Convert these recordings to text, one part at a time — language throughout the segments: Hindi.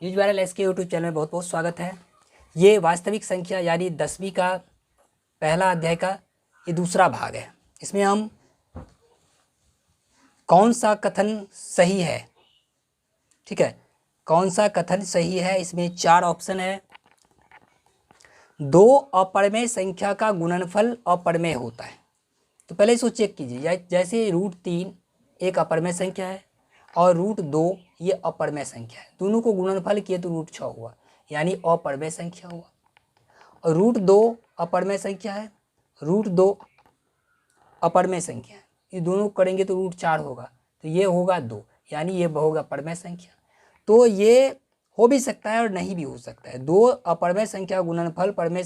न्यूज वायरल एस के यूट्यूब चैनल में बहुत बहुत स्वागत है। ये वास्तविक संख्या यानी 10वीं का पहला अध्याय का ये दूसरा भाग है। इसमें हम कौन सा कथन सही है, ठीक है, कौन सा कथन सही है, इसमें 4 ऑप्शन है। 2 अपरिमेय संख्या का गुणनफल अपरिमेय होता है। तो पहले इसको चेक कीजिए, जैसे √3 एक अपरिमेय संख्या है और √2 ये अपरिमेय संख्या है। दोनों को गुणनफल किए तो √6 हुआ, यानी अपरिमेय संख्या हुआ। और √2 अपरिमेय संख्या है, √2 अपरिमेय संख्या है, ये दोनों करेंगे तो √4 होगा, तो ये होगा 2, यानी ये होगा अपरिमेय संख्या। तो ये हो भी सकता है और नहीं भी हो सकता है। 2 अपरिमेय संख्या गुणनफल परिमेय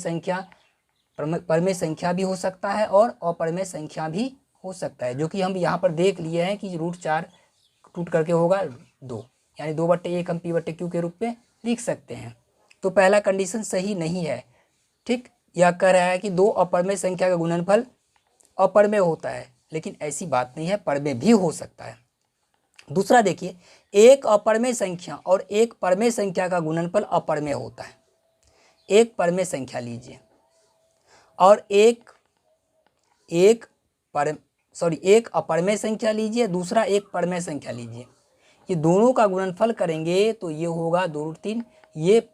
संख्या भी हो सकता है और अपरिमेय संख्या भी हो सकता है, जो कि हम यहाँ पर देख लिए हैं कि √4 टूट करके होगा 2, यानी 2/1 हम P/Q के रूप में लिख सकते हैं। तो पहला कंडीशन सही नहीं है, ठीक। यह कह रहा है कि 2 अपरिमेय संख्या का गुणनफल अपरिमेय होता है, लेकिन ऐसी बात नहीं है, परिमेय भी हो सकता है। दूसरा देखिए, एक अपरिमेय संख्या और एक परिमेय संख्या का गुणनफल अपरिमेय होता है। एक परिमेय संख्या लीजिए और एक अपरिमेय संख्या लीजिए, दूसरा एक परिमेय संख्या लीजिए। ये दोनों का गुणनफल करेंगे तो ये होगा 2√3, ये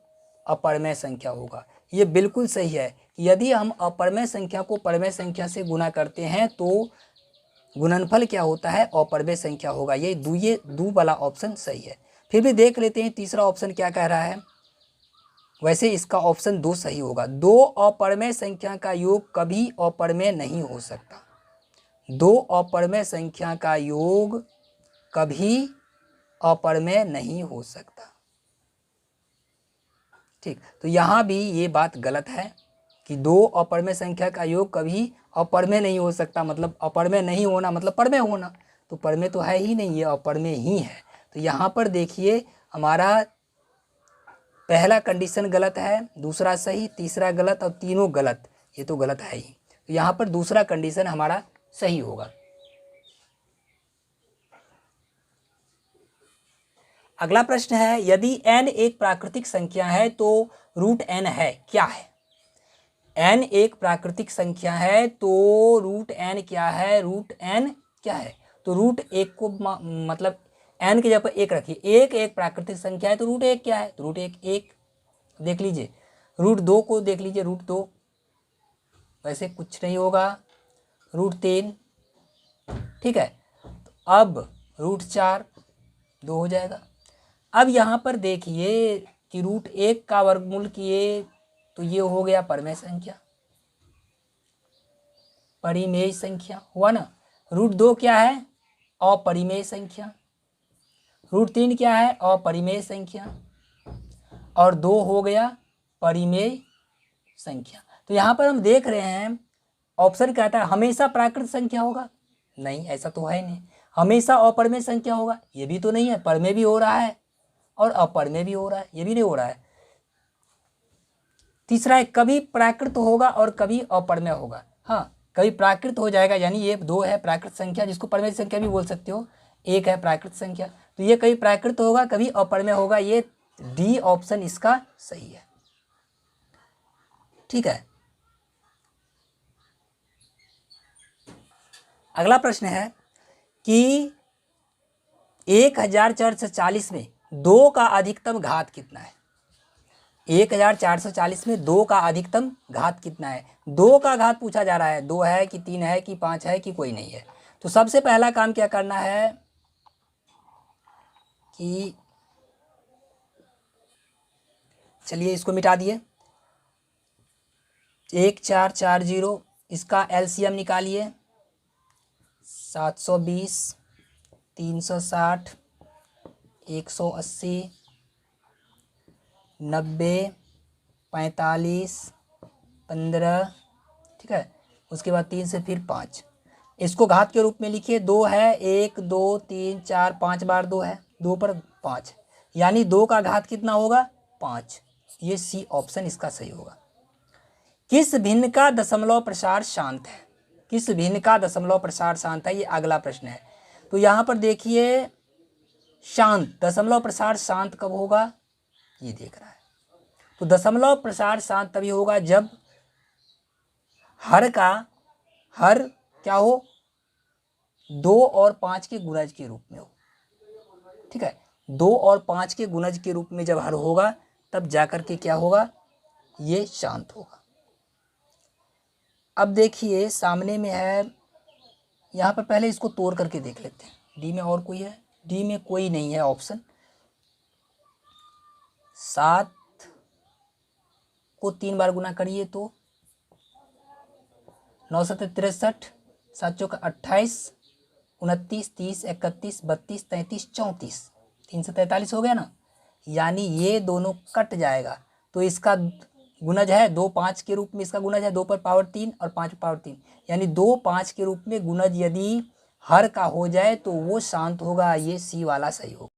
अपरिमेय संख्या होगा। ये बिल्कुल सही है। यदि हम अपरिमेय संख्या को परिमेय संख्या से गुणा करते हैं तो गुणनफल क्या होता है, अपरिमेय संख्या होगा। ये दो वाला ऑप्शन सही है। फिर भी देख लेते हैं तीसरा ऑप्शन क्या कह रहा है। वैसे इसका ऑप्शन 2 सही होगा। 2 अपरिमेय संख्या का योग कभी अपरिमेय नहीं हो सकता। 2 अपरिमेय संख्या का योग कभी अपरिमेय नहीं हो सकता, ठीक। तो यहाँ भी ये बात गलत है कि 2 अपरिमेय संख्या का योग कभी अपरिमेय नहीं हो सकता। मतलब अपरिमेय नहीं होना मतलब परिमेय होना, तो परिमेय तो है ही नहीं, ये अपरिमेय ही है। तो यहाँ पर देखिए, हमारा पहला कंडीशन गलत है, दूसरा सही, तीसरा गलत और तीनों गलत। ये तो गलत है ही। तो यहाँ पर दूसरा कंडीशन हमारा सही होगा। अगला प्रश्न है, यदि n एक प्राकृतिक संख्या है तो √n है क्या है। n एक प्राकृतिक संख्या है तो √n क्या है, √n क्या है। तो √1 को मतलब n के जगह पर 1 रखिए। एक प्राकृतिक संख्या है तो √1 क्या है, तो √1 1 देख लीजिए। √2 को देख लीजिए, √2 वैसे कुछ नहीं होगा, √3, ठीक है। तो अब √4 2 हो जाएगा। अब यहाँ पर देखिए कि √1 का वर्गमूल किए तो ये हो गया परिमेय संख्या, परिमेय संख्या हुआ ना। √2 क्या है, अपरिमेय संख्या। √3 क्या है, अपरिमेय संख्या। और 2 हो गया परिमेय संख्या। तो यहाँ पर हम देख रहे हैं ऑप्शन कहता है हमेशा प्राकृत संख्या होगा, नहीं ऐसा तो है नहीं। हमेशा अपरिमेय संख्या होगा, ये भी तो नहीं है। परिमेय भी हो रहा है और अपरिमेय भी हो रहा है, ये भी नहीं हो रहा है। तीसरा है कभी प्राकृत होगा और कभी अपरिमेय होगा। हाँ, कभी प्राकृत हो जाएगा, यानी ये 2 है प्राकृत संख्या, जिसको परिमेय संख्या भी बोल सकते हो। 1 है प्राकृत संख्या, तो ये कभी प्राकृत होगा कभी अपरिमेय होगा। ये डी ऑप्शन इसका सही है, ठीक है। अगला प्रश्न है कि 1440 में 2 का अधिकतम घात कितना है। 1440 में 2 का अधिकतम घात कितना है। 2 का घात पूछा जा रहा है, 2 है कि 3 है कि 5 है कि कोई नहीं है। तो सबसे पहला काम क्या करना है कि चलिए इसको मिटा दिए। 1440 इसका एलसीएम निकालिए। 720, 360, 180, 90, 45, 15, ठीक है। उसके बाद 3 से फिर 5, इसको घात के रूप में लिखिए। 2 है, 1 2 3 4 5 बार 2 है, 2 पर 5, यानी 2 का घात कितना होगा, 5। ये सी ऑप्शन इसका सही होगा। किस भिन्न का दशमलव प्रसार शांत है। किस भिन्न का दशमलव प्रसार शांत है, ये अगला प्रश्न है। तो यहाँ पर देखिए शांत, दशमलव प्रसार शांत कब होगा, ये देख रहा है। तो दशमलव प्रसार शांत तभी होगा जब हर क्या हो, 2 और 5 के गुणज के रूप में हो। ठीक है, 2 और 5 के गुणज के रूप में जब हर होगा तब जाकर के क्या होगा, ये शांत होगा। अब देखिए सामने में है, यहाँ पर पहले इसको तोड़ करके देख लेते हैं। डी में और कोई है? डी में कोई नहीं है ऑप्शन। 7 को 3 बार गुना करिए तो 9 7 63, 7 चौका 28, 29, 30, 31, 32, 33, 34, 343 हो गया ना। यानी ये दोनों कट जाएगा तो इसका गुणज है 2 5 के रूप में, इसका गुणज है 2 पर पावर 3 और 5 पर पावर 3, यानी 2 5 के रूप में गुणज यदि हर का हो जाए तो वो शांत होगा। ये सी वाला सही होगा।